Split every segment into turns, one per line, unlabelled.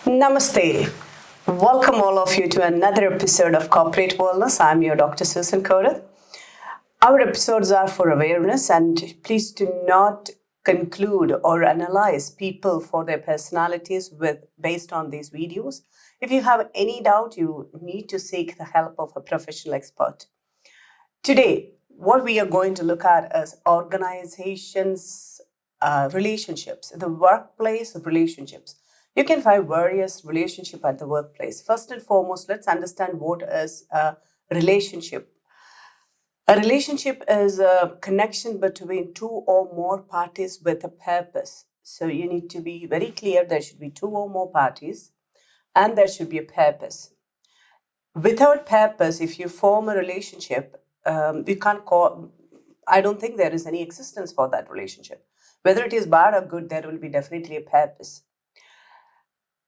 Namaste. Welcome all of you to another episode of Corporate Wellness. I'm your Dr. Susan Kodath. Our episodes are for awareness, and please do not conclude or analyze people for their personalities based on these videos. If you have any doubt, you need to seek the help of a professional expert. Today, what we are going to look at is organizations' relationships, the workplace relationships. You can find various relationship at the workplace. First and foremost, let's understand what is a relationship. A relationship is a connection between two or more parties with a purpose. So you need to be very clear there should be two or more parties and there should be a purpose. Without purpose, if you form a relationship, you can't call, I don't think there is any existence for that relationship. Whether it is bad or good, there will be definitely a purpose.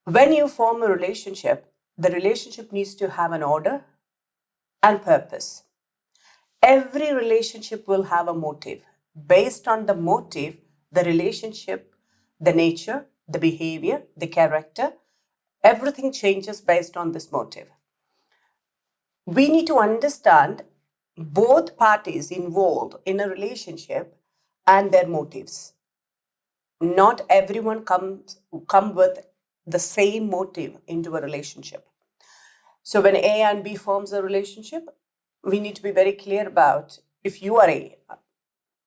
When you form a relationship, the relationship needs to have an order and purpose. Every relationship will have a motive. Based on the motive, the relationship, the nature, the behavior, the character, everything changes based on this motive. We need to understand both parties involved in a relationship and their motives. Not everyone come with the same motive into a relationship. So when A and B forms a relationship, we need to be very clear about if you are A,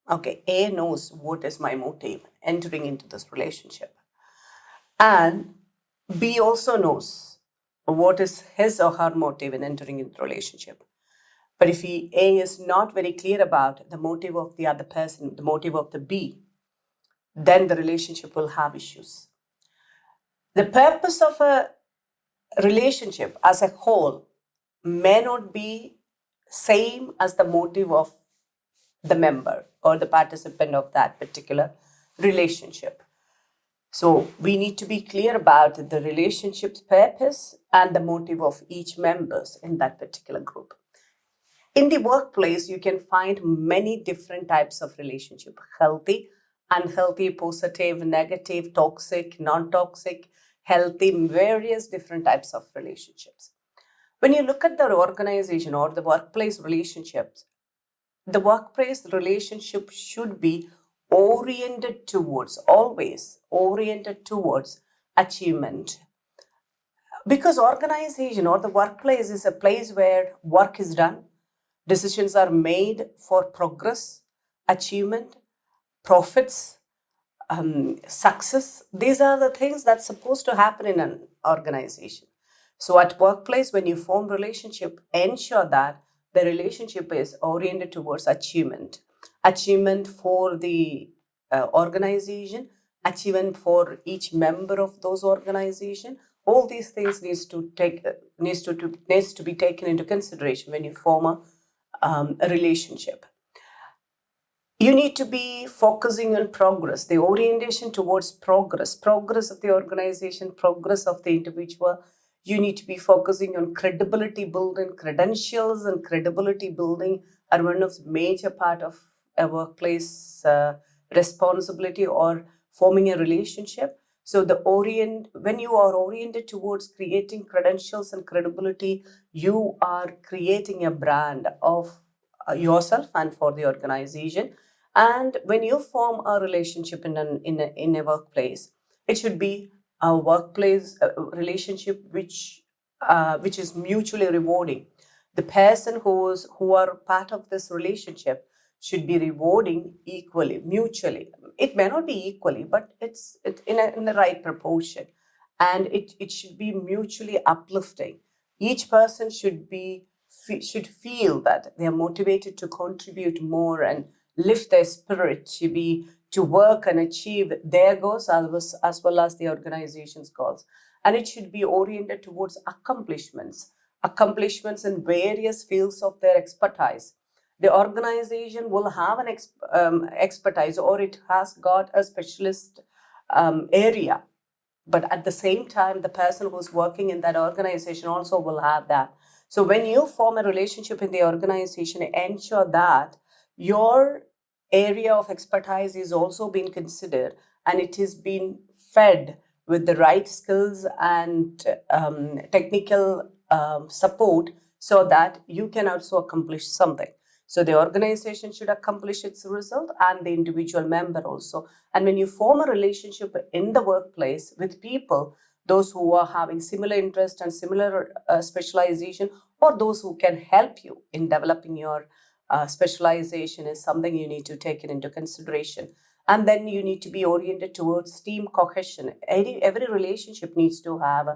okay, A knows what is my motive entering into this relationship. And B also knows what is his or her motive in entering into the relationship. But if A is not very clear about the motive of the other person, the motive of the B, then the relationship will have issues. The purpose of a relationship as a whole may not be same as the motive of the member or the participant of that particular relationship. So we need to be clear about the relationship's purpose and the motive of each members in that particular group. In the workplace, you can find many different types of relationship: healthy, unhealthy, positive, negative, toxic, non-toxic, healthy, various different types of relationships. When you look at the organization or the workplace relationships, the workplace relationship should be always oriented towards achievement. Because organization or the workplace is a place where work is done, decisions are made for progress, achievement, profits, success. These are the things that's supposed to happen in an organization. So at workplace, when you form relationship, ensure that the relationship is oriented towards achievement for the organization, achievement for each member of those organization. All these things needs to be taken into consideration when you form a relationship. You need to be focusing on progress, the orientation towards progress of the organization, progress of the individual. You need to be focusing on credibility building. Credentials and credibility building are one of the major part of a workplace responsibility or forming a relationship. So when you are oriented towards creating credentials and credibility, you are creating a brand of yourself and for the organization. And when you form a relationship in a workplace, it should be a workplace relationship which is mutually rewarding. The person who are part of this relationship should be rewarding equally, mutually. It may not be equally, but it's in the right proportion, and it should be mutually uplifting. Each person should feel that they are motivated to contribute more and lift their spirit to work and achieve their goals as well as the organization's goals. And it should be oriented towards accomplishments in various fields of their expertise. The organization will have an expertise, or it has got a specialist area, but at the same time the person who's working in that organization also will have that. So when you form a relationship in the organization, ensure that your area of expertise is also being considered and it is being fed with the right skills and technical support so that you can also accomplish something. So the organization should accomplish its result and the individual member also. And when you form a relationship in the workplace with people, those who are having similar interest and similar specialization, or those who can help you in developing your specialization, is something you need to take it into consideration. And then you need to be oriented towards team cohesion. Every relationship needs to have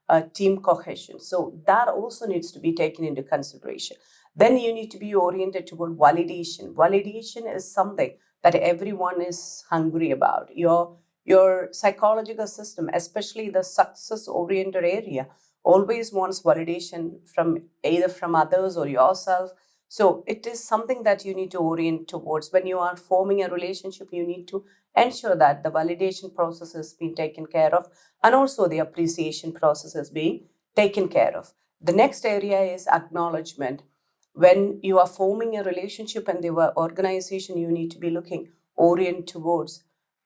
a team cohesion, so that also needs to be taken into consideration. Then you need to be oriented toward validation is something that everyone is hungry about. Your psychological system, especially the success oriented area, always wants validation from either from others or yourself. So it is something that you need to orient towards. When you are forming a relationship, you need to ensure that the validation process is being taken care of, and also the appreciation process is being taken care of. The next area is acknowledgement. When you are forming a relationship and the organization, you need to be looking orient towards,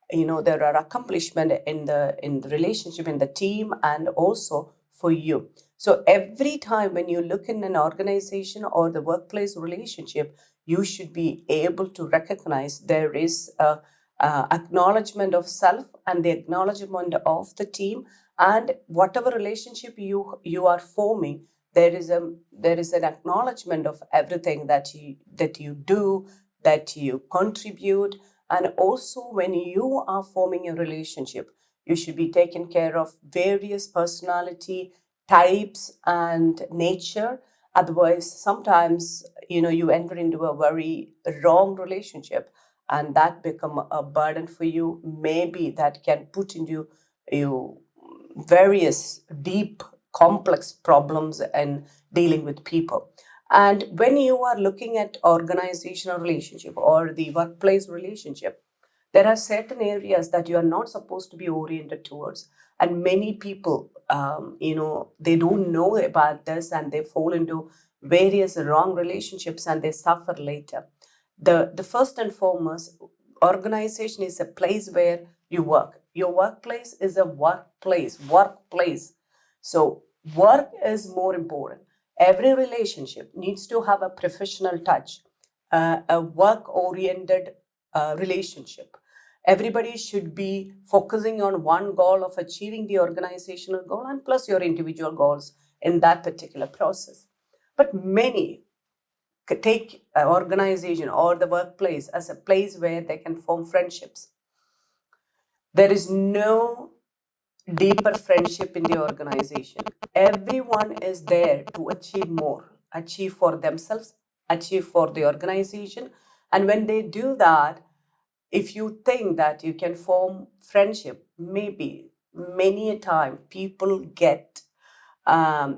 there are accomplishment in the relationship, in the team, and also for you. So every time when you look in an organization or the workplace relationship, you should be able to recognize there is a acknowledgement of self and the acknowledgement of the team, and whatever relationship you are forming, there is an acknowledgement of everything that you do, that you contribute. And also, when you are forming a relationship, you should be taking care of various personality types and nature. Otherwise, sometimes, you enter into a very wrong relationship, and that become a burden for you. Maybe that can put into you various deep, complex problems and dealing with people. And when you are looking at organizational relationship or the workplace relationship, there are certain areas that you are not supposed to be oriented towards. And many people, they don't know about this and they fall into various wrong relationships and they suffer later. The first and foremost, organization is a place where you work. Your workplace is a workplace. So work is more important. Every relationship needs to have a professional touch, a work oriented relationship. Everybody should be focusing on one goal of achieving the organizational goal and plus your individual goals in that particular process. But many take an organization or the workplace as a place where they can form friendships. There is no deeper friendship in the organization. Everyone is there to achieve more, achieve for themselves, achieve for the organization. And when they do that, if you think that you can form friendship, maybe many a time people get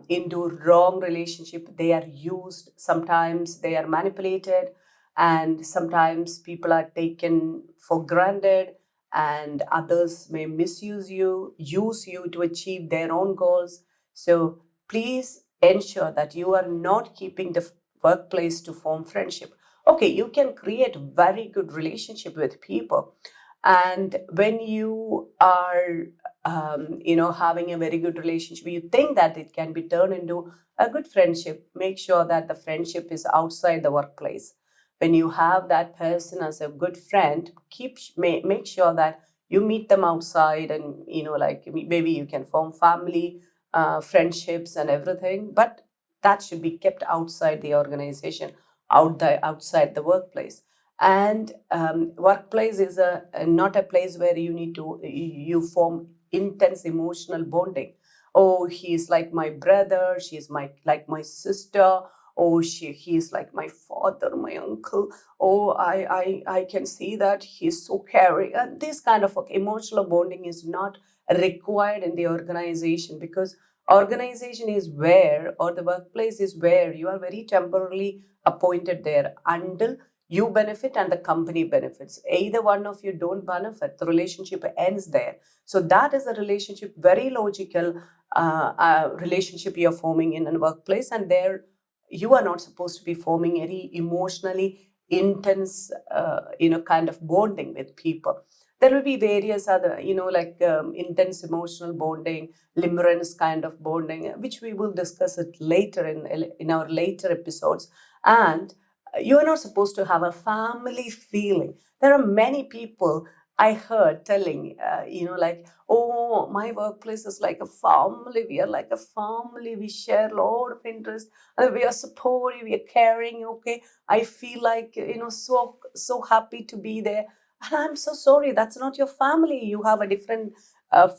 into wrong relationship. They are used, sometimes they are manipulated, and sometimes people are taken for granted, and others may misuse you, use you to achieve their own goals. So please ensure that you are not keeping the workplace to form friendship. Okay, you can create very good relationship with people, and when you are having a very good relationship, you think that it can be turned into a good friendship, make sure that the friendship is outside the workplace. When you have that person as a good friend, make sure that you meet them outside, and like maybe you can form family friendships and everything, but that should be kept outside the organization, outside the workplace. And workplace is not a place where you form intense emotional bonding. Oh, he's like my brother, she's like my sister. Oh, he's like my father, my uncle. Oh, I can see that he's so caring. This kind of emotional bonding is not required in the organization, because organization is where, or the workplace is where you are very temporarily appointed there until you benefit and the company benefits. Either one of you don't benefit, the relationship ends there. So that is a relationship, very logical relationship you're forming in a workplace, and there you are not supposed to be forming any emotionally intense kind of bonding with people. There will be various other, like intense emotional bonding, limerence kind of bonding, which we will discuss it later in our later episodes. And you are not supposed to have a family feeling. There are many people I heard telling, like, oh, my workplace is like a family. We are like a family. We share a lot of interest. And we are supportive. We are caring. Okay, I feel like, so happy to be there. And I'm so sorry, that's not your family. You have a different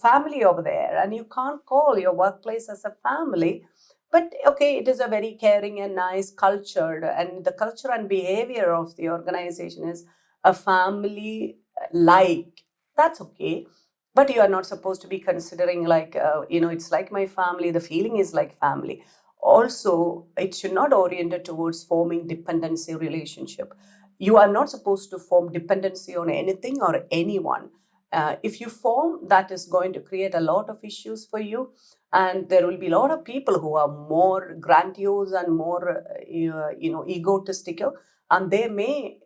family over there, and you can't call your workplace as a family. But okay, it is a very caring and nice culture, and the culture and behavior of the organization is a family like. That's okay. But you are not supposed to be considering like, it's like my family, the feeling is like family. Also, it should not oriented towards forming dependency relationship. You are not supposed to form dependency on anything or anyone. If you form, that is going to create a lot of issues for you, and there will be a lot of people who are more grandiose and more egotistical, and they may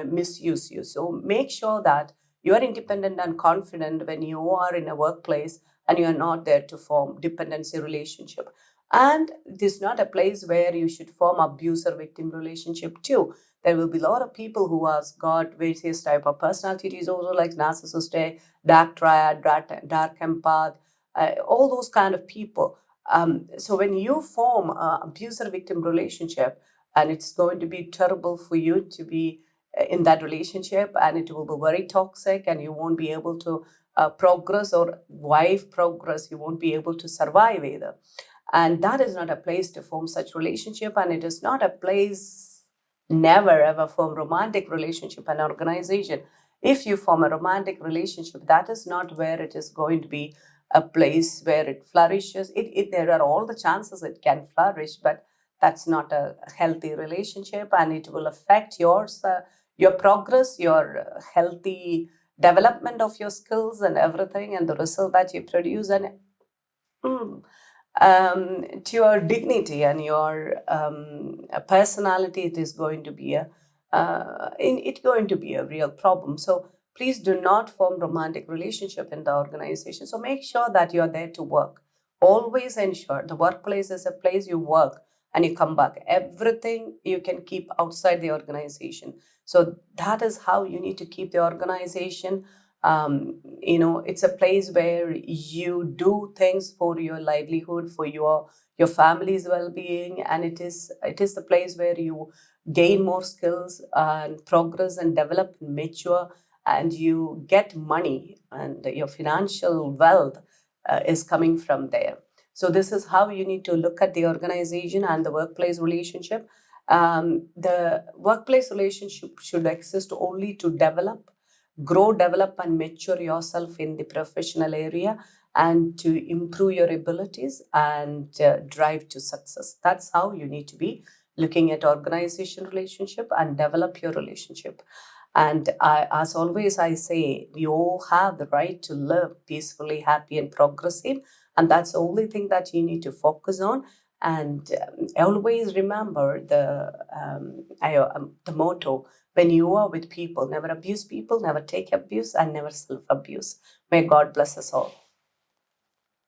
misuse you. So make sure that you are independent and confident when you are in a workplace, and you are not there to form dependency relationship. And this is not a place where you should form abuser victim relationship too. There will be a lot of people who has got various type of personality disorder like narcissistic, dark triad, dark empath, all those kind of people. So when you form a abuser victim relationship, and it's going to be terrible for you to be in that relationship, and it will be very toxic, and you won't be able to progress or wife progress. You won't be able to survive either. And that is not a place to form such relationship, and it is not a place, never ever form romantic relationship and organization. If you form a romantic relationship, that is not where it is going to be a place where it flourishes. There are all the chances it can flourish, but that's not a healthy relationship, and it will affect your progress, your healthy development of your skills and everything, and the result that you produce. And mm, to your dignity and your personality, it is going to be it's going to be a real problem. So please do not form romantic relationship in the organization. So make sure that you are there to work. Always ensure the workplace is a place you work and you come back. Everything you can keep outside the organization. So that is how you need to keep the organization. It's a place where you do things for your livelihood, for your family's well-being, and it is the place where you gain more skills and progress and develop and mature, and you get money, and your financial wealth is coming from there. So this is how you need to look at the organization and the workplace relationship. The workplace relationship should exist only to grow, develop, and mature yourself in the professional area, and to improve your abilities and drive to success. That's how you need to be looking at organization relationship and develop your relationship. And as always, I say you all have the right to live peacefully, happy, and progressive. And that's the only thing that you need to focus on. And always remember the motto: when you are with people, never abuse people, never take abuse, and never self abuse. May God bless us all.